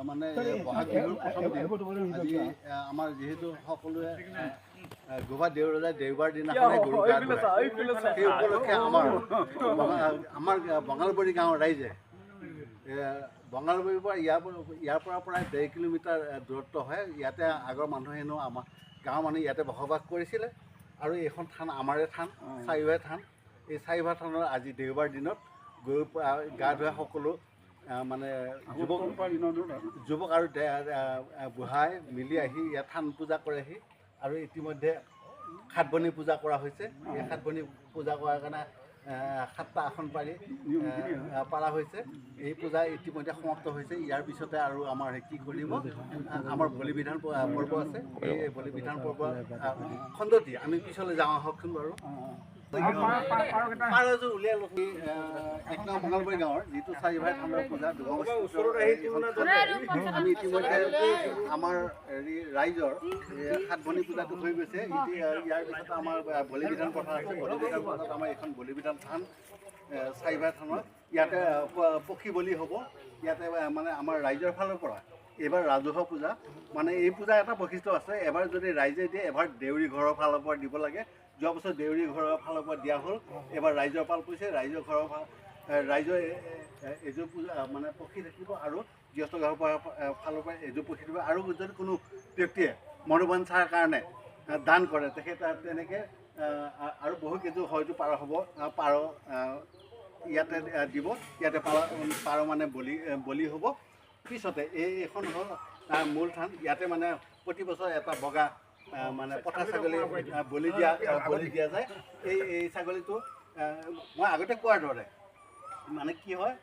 মানে বহাগ বিহুৰ প্ৰথম দিন আজি আমাৰ যিহেতু সকলোৱে গোভা দেউৰ যায় দেওবাৰ দিনাখনে গৰু গা ধুৱায় সেই উপলক্ষে আমাৰ বঙালবৰী গাঁৱৰ ৰাইজে বঙালবৰীৰ পৰা ইয়াৰ পৰা প্ৰায় 1.5 কিলোমিটাৰ দূৰত্ব হয়। ইয়াতে আগৰ মানুহেনো আমাৰ গাঁৱৰ মানুহ ইয়াতে বসবাস কৰিছিলে আৰু এইখন থান আমাৰে থান চাৰিভাই থান। এই চাৰিভাই থানৰ আজি দেওবাৰ দিনত গৰু গা ধোৱা সকলো মানে যুৱক আৰু বুঢ়াই মিলি আহি ইয়াত থান পূজা কৰেহি আৰু ইতিমধ্যে সাতবনী পূজা কৰা হৈছে। এই সাতবনী পূজা কৰাৰ কাৰণে 7টা আসন পাৰা হৈছে। এই পূজা ইতিমধ্যে সমাপ্ত হৈছে। ইয়াৰ পিছতে আৰু আমাৰ কি কৰিব, আমাৰ বলিবিধান পৰ্ব আছে। এই বলিবিধান পৰ্ব খণ্ডটি আমি পিছলৈ যাওঁ আহকচোন বাৰু। পাৰযোৰ উলিয়াই লখি 1 নং বঙালবৰী গাঁৱৰ যিটো চাৰিভাই থানৰ পূজা আমি ইতিমধ্যে আমাৰ ৰাইজৰ সাতবনী পূজাটো হৈ গৈছে। ইয়াৰ পিছত আমাৰ বলিবিধান পথা আছে। বলিবিধান পথাত আমাৰ এখন বলিবিধান থান চাৰিভাই থানৰ ইয়াতে পক্ষী বলি হ'ব। ইয়াতে মানে আমাৰ ৰাইজৰ ফালৰ পৰা এইবাৰ ৰাজহুৱা পূজা, মানে এই পূজা এটা বৈশিষ্ট্য আছে। এবাৰ যদি ৰাইজে দিয়ে এবাৰ দেউৰী ঘৰৰ ফালৰ পৰা দিব লাগে। যোৱা বছৰ দেউৰী ঘৰৰ ফালৰ পৰা দিয়া হ'ল, এবাৰ ৰাইজৰ পাল পৰিছে। ৰাইজৰ ঘৰৰ ৰাইজৰ এযোৰ পূজা মানে পক্ষী থাকিব আৰু গৃহস্থ ঘৰৰ ফালৰ পৰা এযোৰ পক্ষী থাকিব। আৰু যদি কোনো ব্যক্তিয়ে মনোবাঞ্ছাৰ কাৰণে দান কৰে তেখেতে তেনেকৈ আৰু বহু কেইযোৰ হয়তো পাৰ হ'ব, পাৰ ইয়াতে দিব। ইয়াতে পাৰ মানে বলি হ'ব। পিছতে এইখন হ'ল মূল থান। ইয়াতে মানে প্ৰতি বছৰ এটা বগা মানে পঠা ছাগলী বলি দিয়া যায়। এই ছাগলীটো মই আগতে কোৱাৰ দৰে মানে কি হয়,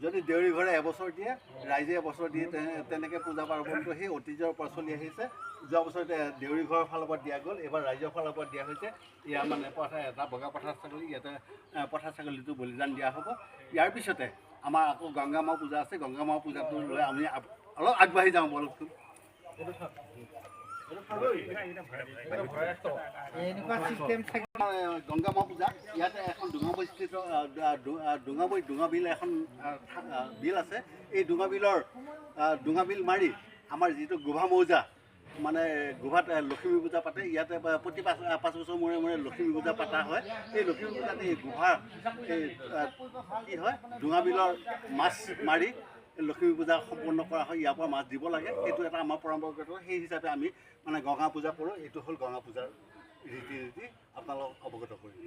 যদি দেউৰী ঘৰে এবছৰ দিয়ে, ৰাইজে এবছৰ দিয়ে, তেনেকৈ পূজা পাৰ্বণটো সেই অতীজৰ পৰা চলি আহিছে। যোৱা বছৰ দেউৰী ঘৰৰ ফালৰ পৰা দিয়া গ'ল, এইবাৰ ৰাইজৰ ফালৰ পৰা দিয়া হৈছে। ইয়াৰ মানে এটা বগা পঠা ছাগলী, ইয়াতে পঠা ছাগলীটো বলিদান দিয়া হ'ব। ইয়াৰ পিছতে আমাৰ আকৌ গংগামাও পূজা আছে। গংগামাও পূজাটো লৈ আমি অলপ আগবাঢ়ি যাওঁ বলকচোন। গংগামাও পূজা ইয়াতে এখন ডুঙাবিল এখন বিল আছে। এই ডুঙাবিল মাৰি আমাৰ যিটো গোভা মৌজা, মানে গোভাত লখিমী পূজা পাতে। ইয়াতে প্ৰতি 5 বছৰ মূৰে মূৰে লখিমী পূজা পতা হয়। এই লখিমী পূজাত এই গোভাৰ কি হয়, ডুঙাবিলৰ মাছ মাৰি লখিমী পূজা সম্পন্ন কৰা হয়। ইয়াৰ পৰা মাছ দিব লাগে। এইটো এটা আমাৰ পৰম্পৰাগত, সেই হিচাপে আমি মানে গঙা পূজা কৰোঁ। এইটো হ'ল গঙা পূজাৰ ৰীতি আপোনালোকক অৱগত কৰিম।